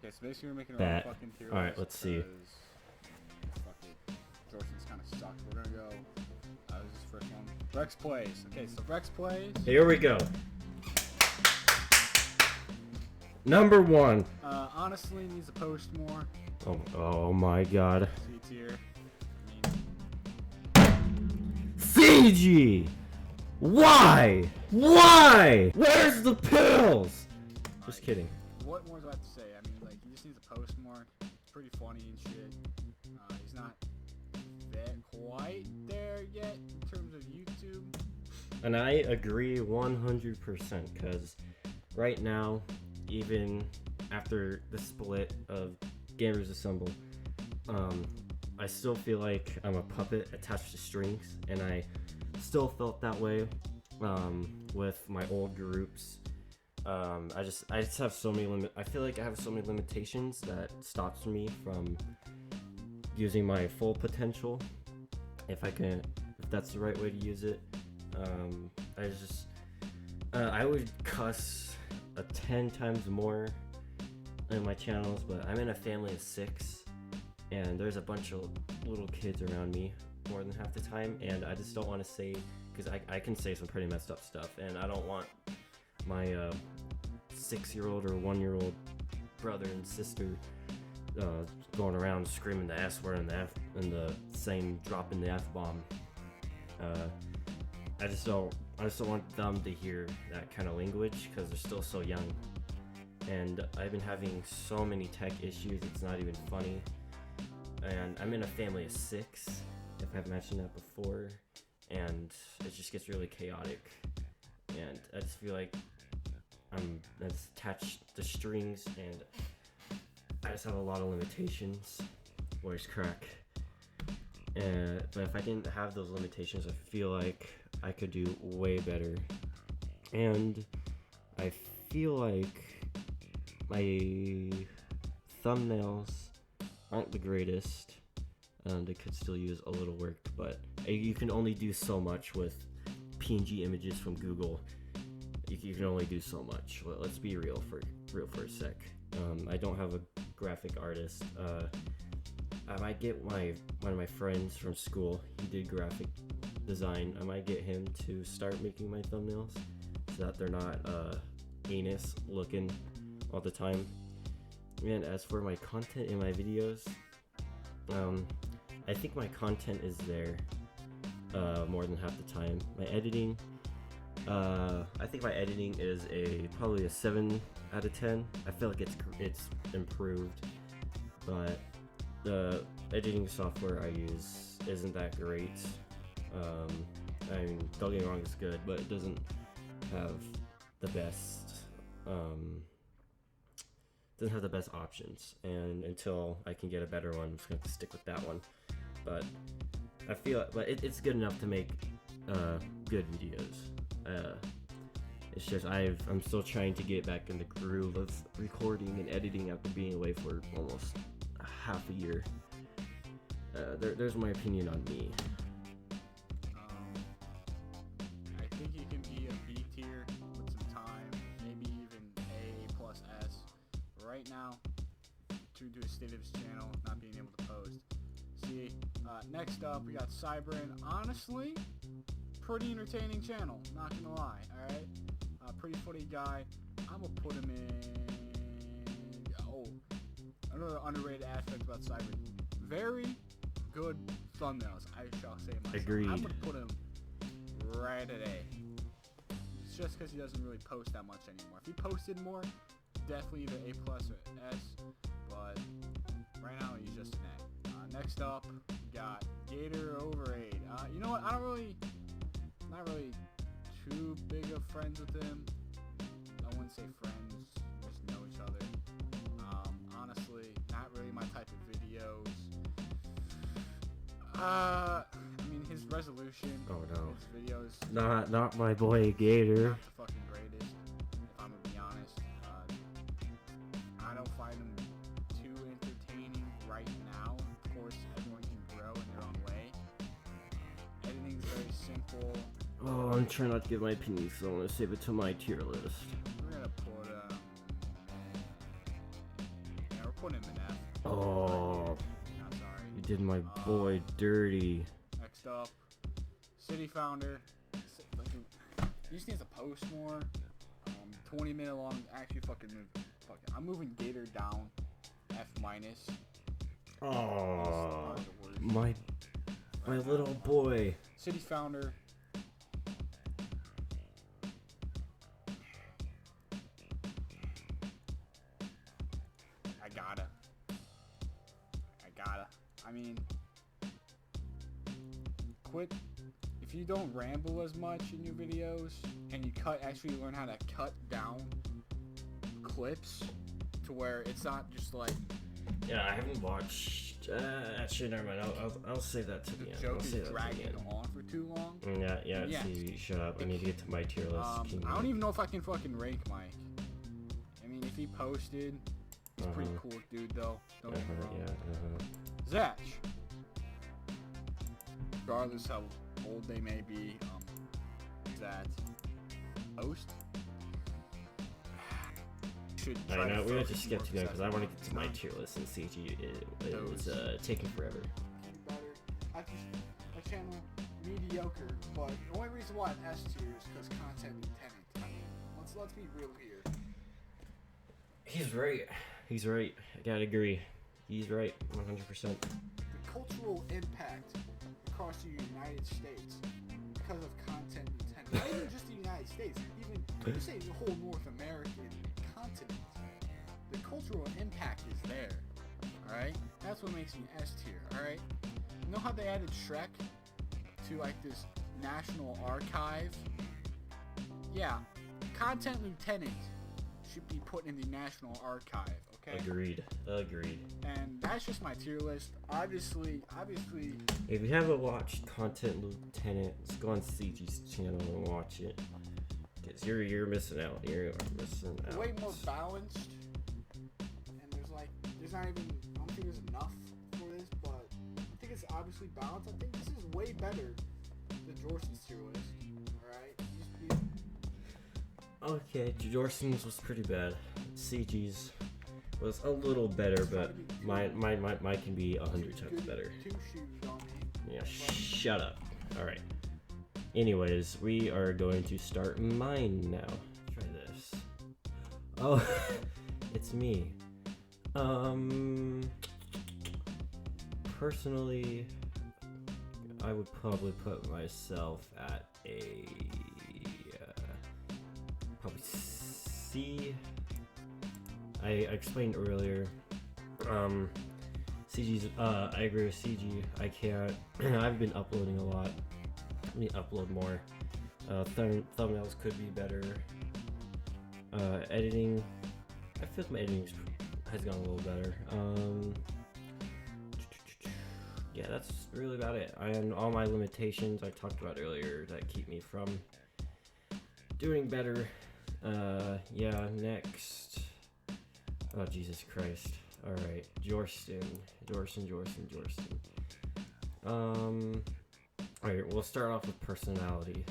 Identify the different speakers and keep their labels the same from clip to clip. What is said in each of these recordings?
Speaker 1: Okay, so basically we're making our
Speaker 2: Bet.
Speaker 1: own fucking tier list.
Speaker 2: Alright, let's see.
Speaker 1: Fuck it. Jorston's kind of sucked. We're gonna go. This is the first one. Rex plays. Okay, so Rex plays.
Speaker 2: Here we go. Number 1.
Speaker 1: Honestly, needs to post more.
Speaker 2: Oh my god.
Speaker 1: C tier.
Speaker 2: Fiji! Why? Why? Where's the pills? Just kidding.
Speaker 1: What more do I have to say? I mean, like, he just needs to post more. It's pretty funny and shit. He's not that quite there yet in terms of YouTube.
Speaker 2: And I agree 100% because right now, even after the split of Gamers Assemble, I still feel like I'm a puppet attached to strings, and I still felt that way with my old groups. I just have so many I feel like I have so many limitations that stops me from using my full potential, if that's the right way to use it. I would cuss 10 times more in my channels, but I'm in a family of 6, and there's a bunch of little kids around me more than half the time, and I just don't want to say, because I can say some pretty messed up stuff, and I don't want my 6-year-old or 1-year-old brother and sister going around screaming the S word and the same dropping the F-bomb. I just don't want them to hear that kind of language because they're still so young. And I've been having so many tech issues, it's not even funny. And I'm in a family of 6, if I've mentioned that before, and it just gets really chaotic. And I just feel like that's attached to strings, and I just have a lot of limitations. Voice crack. But if I didn't have those limitations, I feel like I could do way better. And I feel like my thumbnails aren't the greatest. They could still use a little work, but you can only do so much with PNG images from Google. You can only do so much. Let's be real for a sec. I don't have a graphic artist. I might get one of my friends from school. He did graphic design. I might get him to start making my thumbnails so that they're not anus looking all the time. And as for my content in my videos, I think my content is there more than half the time. My editing, I think my editing is probably a 7 out of 10. I feel like it's improved, but the editing software I use isn't that great. I mean, don't get me wrong, it's good, but it doesn't have the best options, and until I can get a better one, I'm just gonna have to stick with that one. But I feel it's good enough to make good videos. It's just I'm still trying to get back in the groove of recording and editing after being away for almost half a year. There's my opinion on me.
Speaker 1: I think you can be a B tier with some time, maybe even A plus S. Right now, due to the state of his channel not being able to post. See, next up we got Cybran. Honestly, pretty entertaining channel, not gonna lie. Alright, pretty funny guy. I'm gonna put him in. Oh, another underrated aspect about Cybran. Very good thumbnails, I shall say myself.
Speaker 2: Agreed.
Speaker 1: I'm gonna put him right at A. It's just because he doesn't really post that much anymore. If he posted more, definitely either A plus or S, but right now he's just an A. Next up, we got Gator over 8. You know what? Not really too big of friends with him. I wouldn't say friends, we just know each other. Honestly, not really my type of videos. I mean, his resolution.
Speaker 2: Oh no.
Speaker 1: His videos.
Speaker 2: Not my boy Gator.
Speaker 1: Not the fucking greatest, if I'm gonna be honest. I don't find him too entertaining right now. Of course, everyone can grow in their own way. Editing's very simple.
Speaker 2: Oh, I'm trying not to give my opinion, so I'm gonna save it to my tier list.
Speaker 1: We're gonna put put him in F.
Speaker 2: Oh,
Speaker 1: Not sorry.
Speaker 2: you did my boy dirty.
Speaker 1: Next up, City Founder. He just needs to post more. 20 minute long. Actually, I'm moving Gator down. F minus.
Speaker 2: Oh, my little boy.
Speaker 1: City Founder. I gotta. I mean, quit. If you don't ramble as much in your videos and you actually learn how to cut down clips to where it's not just like.
Speaker 2: Yeah, I haven't watched. Actually, never mind. I'll save that to the end.
Speaker 1: Joke is dragging on for too long.
Speaker 2: Yeah. See, shut up. I need to get to my tier list.
Speaker 1: I don't even know if I can fucking rank Mike. I mean, if he posted, he's a pretty cool dude though. Don't get me wrong. Zach. Regardless how old they may be, that host.
Speaker 2: I know, we have to skip to go because I want to get to my tier list and CG is taking forever.
Speaker 1: My channel mediocre, but the only reason why I'm S tier is because content lieutenant. I mean, let's be real here.
Speaker 2: He's right. I gotta agree. He's right, 100%.
Speaker 1: The cultural impact across the United States because of content lieutenant. Not even just the United States, even you say the whole North American continent. The cultural impact is there. Alright? That's what makes me S tier, alright? You know how they added Shrek to like this national archive? Yeah. Content lieutenant should be put in the national archive, okay?
Speaker 2: Agreed.
Speaker 1: And that's just my tier list. Obviously.
Speaker 2: If you haven't watched Content Lieutenant, just go on CG's channel and watch it. Cause you're missing out. You're missing out.
Speaker 1: Way more balanced. And there's not even. I don't think there's enough for this, but I think it's obviously balanced. I think this is way better than Jorston's tier list. All right.
Speaker 2: Okay, Jorston's was pretty bad. CG's was a little better, but mine can be 100 times better. Yeah, shut up. Alright. Anyways, we are going to start mine now. Try this. Oh, it's me. Personally, I would probably put myself at a probably C. I explained earlier. CG's. I agree with CG. I can't. I've been uploading a lot. I need to upload more. Thumbnails could be better. Editing. I feel like my editing has gone a little better. Yeah, that's really about it. And all my limitations I talked about earlier that keep me from doing better. Yeah, next. Oh, Jesus Christ. Alright, Jorston. Alright, we'll start off with personality.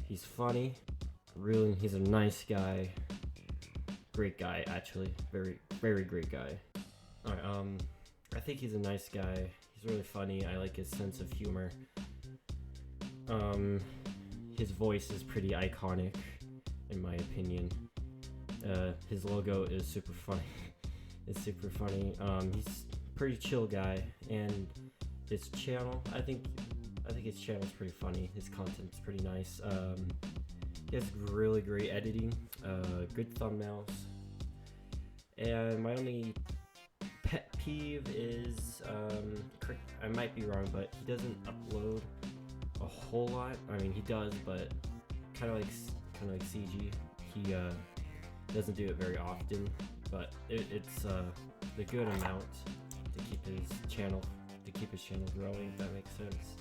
Speaker 2: He's funny. Really, he's a nice guy. Great guy, actually. Very, very great guy. Alright, I think he's a nice guy. He's really funny. I like his sense of humor. His voice is pretty iconic, in my opinion. His logo is super funny. It's super funny. He's a pretty chill guy, and his channel, I think his channel's pretty funny. His content's pretty nice. He has really great editing, good thumbnails, and my only pet peeve is, I might be wrong, but he doesn't upload a whole lot. I mean, he does, but kind of like CG. He doesn't do it very often, but it's the good amount to keep his channel growing, if that makes sense.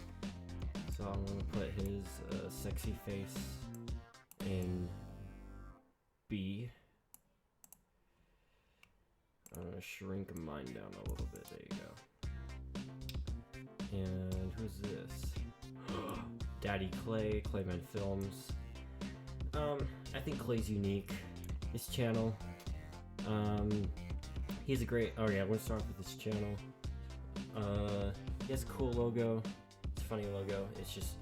Speaker 2: So I'm gonna put his sexy face in B. I'm gonna shrink mine down a little bit. There you go. And who's this? Daddy Clay, Clayman Films. I think Clay's unique. His channel, he's a great. Oh yeah, I'm gonna start off with his channel. He has a cool logo. It's a funny logo. It's just,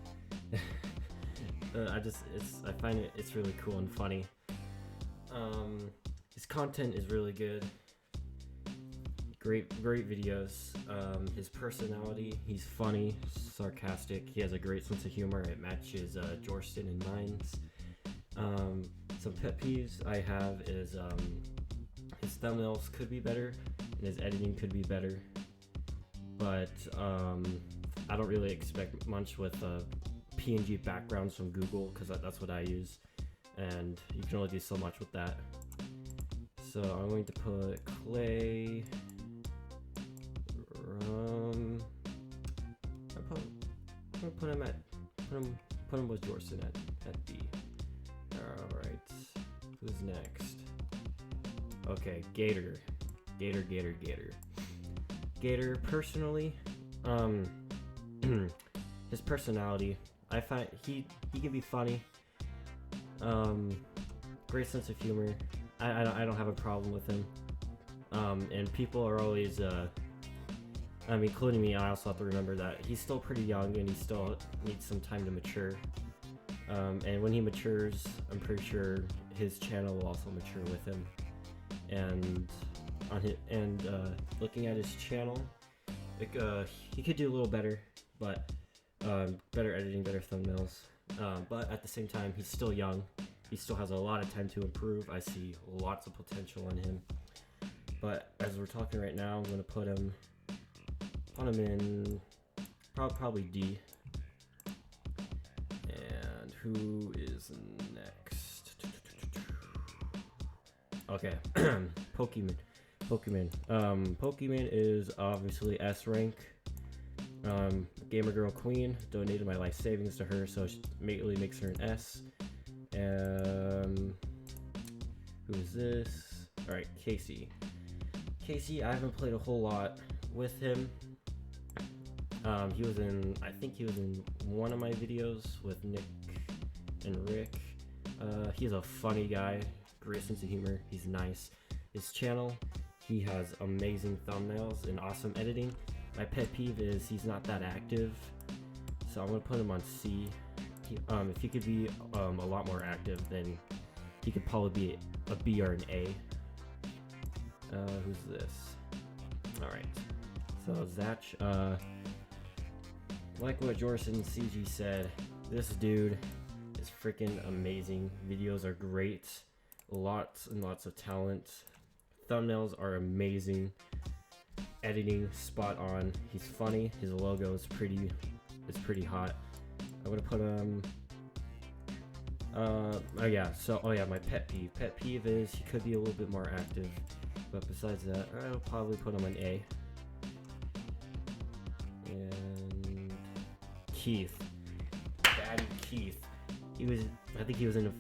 Speaker 2: I find it's really cool and funny. His content is really good. Great videos. His personality, he's funny, sarcastic. He has a great sense of humor. It matches Jorston and mine's. Some pet peeves I have is his thumbnails could be better and his editing could be better. But I don't really expect much with PNG backgrounds from Google because that's what I use, and you can only do so much with that. So I'm going to put Clay. I'm gonna put him with Jorston at B. All right, who's next? Okay, Gator. Gator, personally, his personality, I find he can be funny. Great sense of humor. I don't have a problem with him. And people are always, including me, I also have to remember that he's still pretty young and he still needs some time to mature. And when he matures, I'm pretty sure his channel will also mature with him. And looking at his channel, he could do a little better, but better editing, better thumbnails. But at the same time, he's still young. He still has a lot of time to improve. I see lots of potential in him. But as we're talking right now, I'm gonna put him in probably D. And who is next? Okay, Pokemon. Pokemon is obviously S rank. Gamer Girl Queen, donated my life savings to her, so it immediately makes her an S. Who's this? Alright, Casey, I haven't played a whole lot with him. I think he was in one of my videos with Nick and Rick. He's a funny guy, great sense of humor, he's nice. His channel, he has amazing thumbnails and awesome editing. My pet peeve is he's not that active, so I'm gonna put him on C. If he could be a lot more active, then he could probably be a B or an A. Who's this? Alright, so Zach, like what Jorston CG said, this dude is freaking amazing. Videos are great, lots and lots of talent. Thumbnails are amazing. Editing spot on. He's funny. His logo is pretty hot. I'm gonna put him. My pet peeve. Pet peeve is he could be a little bit more active, but besides that, I'll probably put him on A. And Keith, Daddy Keith. I think he was in a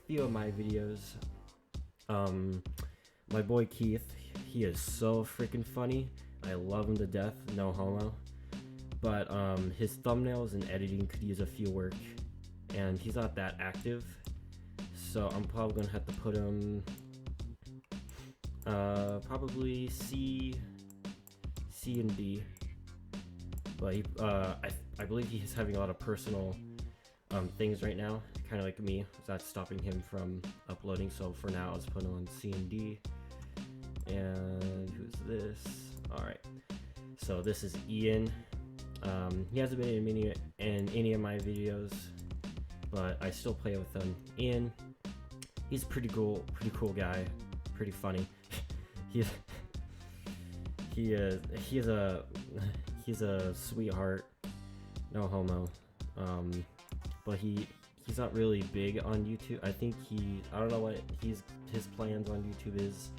Speaker 2: few of my videos. My boy Keith, he is so freaking funny. I love him to death, no homo. But his thumbnails and editing could use a few work, and he's not that active. So I'm probably gonna have to put him probably C and D. But I believe he's having a lot of personal things right now, kind of like me. That's stopping him from uploading. So for now, let's put him on C and D. And who's this? All right. So this is Ian. He hasn't been in any of my videos, but I still play with him. Ian, he's a pretty cool guy, pretty funny. He's a sweetheart, no homo. But he's not really big on YouTube. I think I don't know what his plans on YouTube is.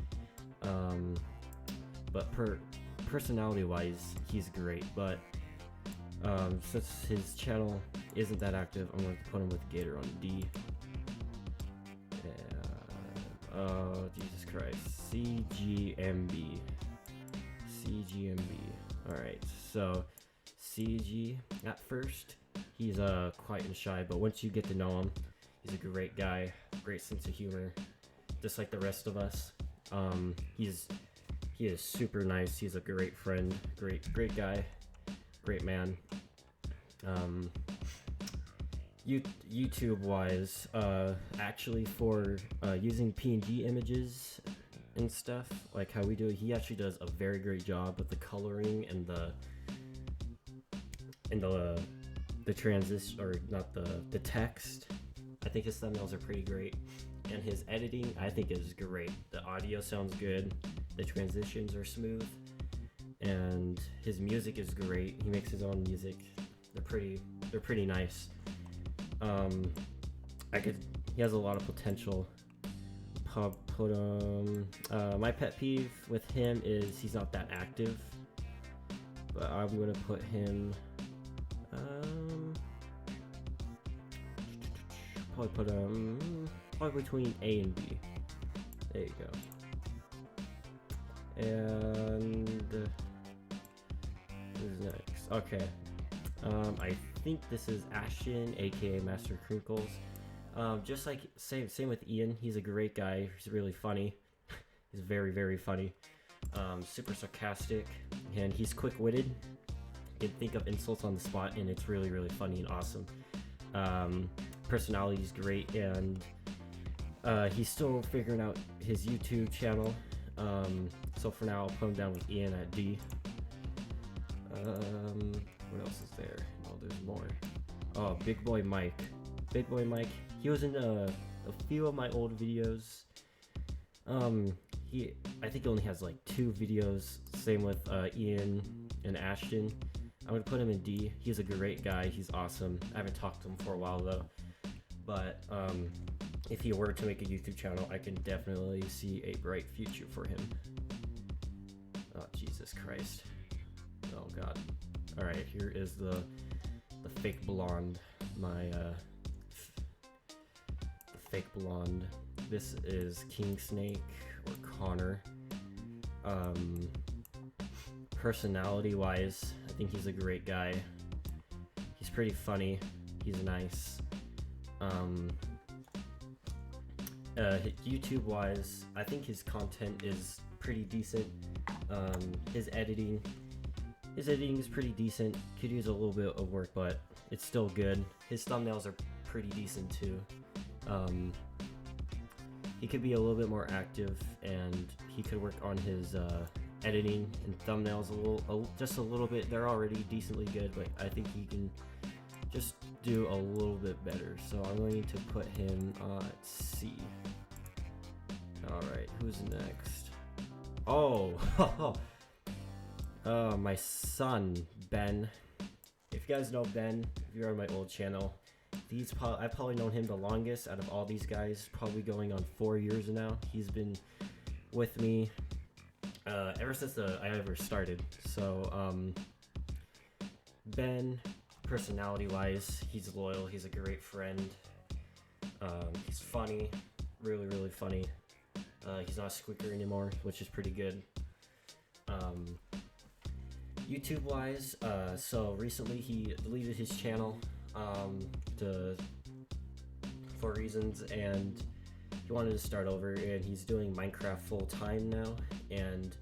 Speaker 2: But personality wise, he's great. But since his channel isn't that active, I'm going to put him with Gator on D. Oh, Jesus Christ. CGMB. Alright, so CG, at first, he's quiet and shy, but once you get to know him, he's a great guy, great sense of humor, just like the rest of us. He is super nice. He's a great friend, great guy, great man. YouTube wise, actually for using PNG images and stuff, like how we do it, he actually does a very great job with the coloring and the transition, or not, the text. I think his thumbnails are pretty great, and his editing I think is great. The audio sounds good, the transitions are smooth, and his music is great. He makes his own music. They're pretty nice. He has a lot of potential. My pet peeve with him is he's not that active, but I'm gonna put him, probably between A and B. There you go. And who's next? Okay. I think this is Ashton, aka Master Crinkles. Just like same with Ian. He's a great guy. He's really funny. He's very funny. Super sarcastic, and he's quick-witted. He can think of insults on the spot, and it's really funny and awesome. Personality is great, and he's still figuring out his YouTube channel. So for now, I'll put him down with Ian at D. What else is there? Oh, there's more. Oh, Big Boy Mike. He was in a few of my old videos. I think he only has like 2 videos. Same with Ian and Ashton. I'm gonna put him in D. He's a great guy. He's awesome. I haven't talked to him for a while though. But if he were to make a YouTube channel, I can definitely see a bright future for him. Oh, Jesus Christ. Oh God. All right, here is the fake blonde. The fake blonde. This is King Snake, or Connor. Personality wise, I think he's a great guy. He's pretty funny. He's nice. YouTube wise, I think his content is pretty decent. His editing is pretty decent. Could use a little bit of work, but it's still good. His thumbnails are pretty decent too. He could be a little bit more active, and he could work on his editing and thumbnails just a little bit. They're already decently good, but I think he can just do a little bit better. So I'm going to put him at C. Alright, who's next? Oh, my son, Ben. If you guys know Ben, if you're on my old channel, I've probably known him the longest out of all these guys, probably going on 4 years now. He's been with me ever since I ever started. So, Ben, personality-wise, he's loyal. He's a great friend. He's funny, really funny. He's not a squeaker anymore, which is pretty good. YouTube-wise, so recently he deleted his channel for reasons, and he wanted to start over, and he's doing Minecraft full-time now. And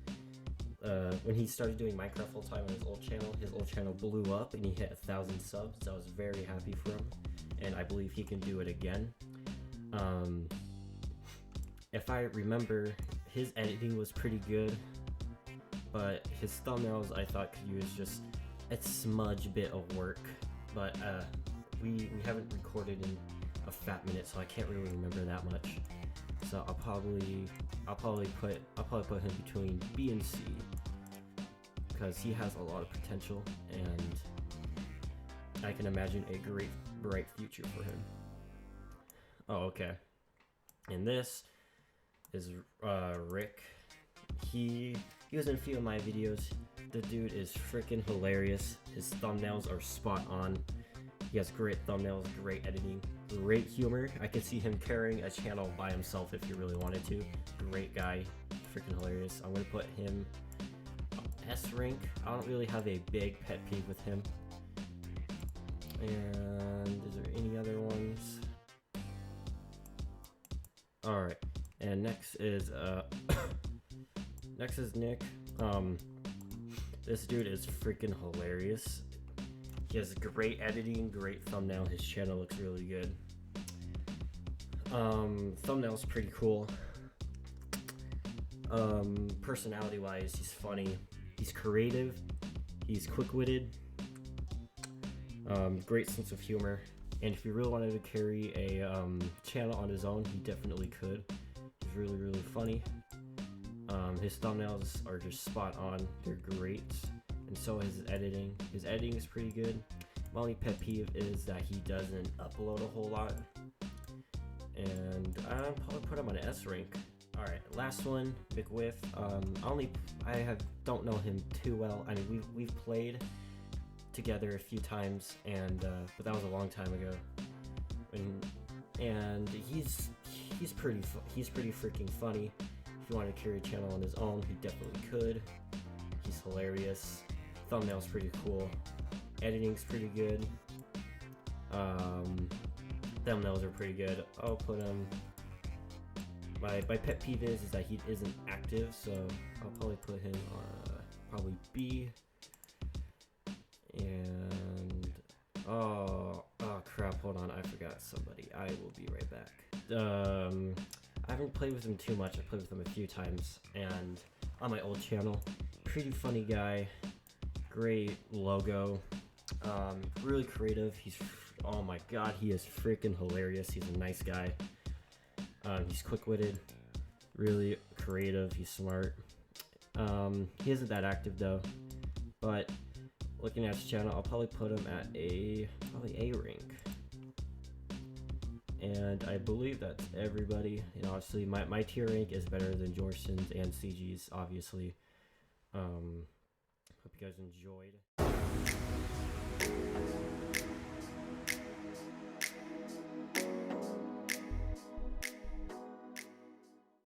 Speaker 2: when he started doing Minecraft full-time on his old channel blew up, and he hit 1,000 subs. So I was very happy for him, and I believe he can do it again. If I remember, his editing was pretty good, but his thumbnails I thought could use just a smudge bit of work. But we haven't recorded in a fat minute, so I can't really remember that much. So I'll probably put him between B and C, because he has a lot of potential, and I can imagine a great bright future for him. Oh, okay. And this is Rick. He was in a few of my videos. The dude is freaking hilarious. His thumbnails are spot on. He has great thumbnails, great editing, great humor. I could see him carrying a channel by himself if he really wanted to. Great guy, freaking hilarious. I'm gonna put him S rank. I don't really have a big pet peeve with him. And is there any other ones? Alright, and next is Next is Nick. This dude is freaking hilarious. He has great editing, great thumbnail. His channel looks really good. Thumbnail's pretty cool. Personality wise, he's funny. He's creative. He's quick-witted. Great sense of humor. And if he really wanted to carry a channel on his own, he definitely could. He's really, really funny. His thumbnails are just spot on. They're great. And so is his editing. His editing is pretty good. My only pet peeve is that he doesn't upload a whole lot. And I'll probably put him on S rank. Alright, last one, McWiff. Don't know him too well. I mean, we've played together a few times, and but that was a long time ago. And he's pretty freaking funny. If you want to carry a channel on his own, he definitely could. He's hilarious. Thumbnail's pretty cool. Editing's pretty good. Thumbnails are pretty good. I'll put him. My pet peeve is that he isn't active, so I'll probably put him on probably B. And oh crap! Hold on, I forgot somebody. I will be right back. I haven't played with him too much. I played with him a few times, and on my old channel. Pretty funny guy. Great logo. Really creative. Oh my god, he is freaking hilarious. He's a nice guy. He's quick-witted, really creative. He's smart. He isn't that active though, but looking at his channel, I'll probably put him at probably A rank. And I believe that's everybody. And obviously, my tier rank is better than Jorston's and CG's, obviously. Hope you guys enjoyed.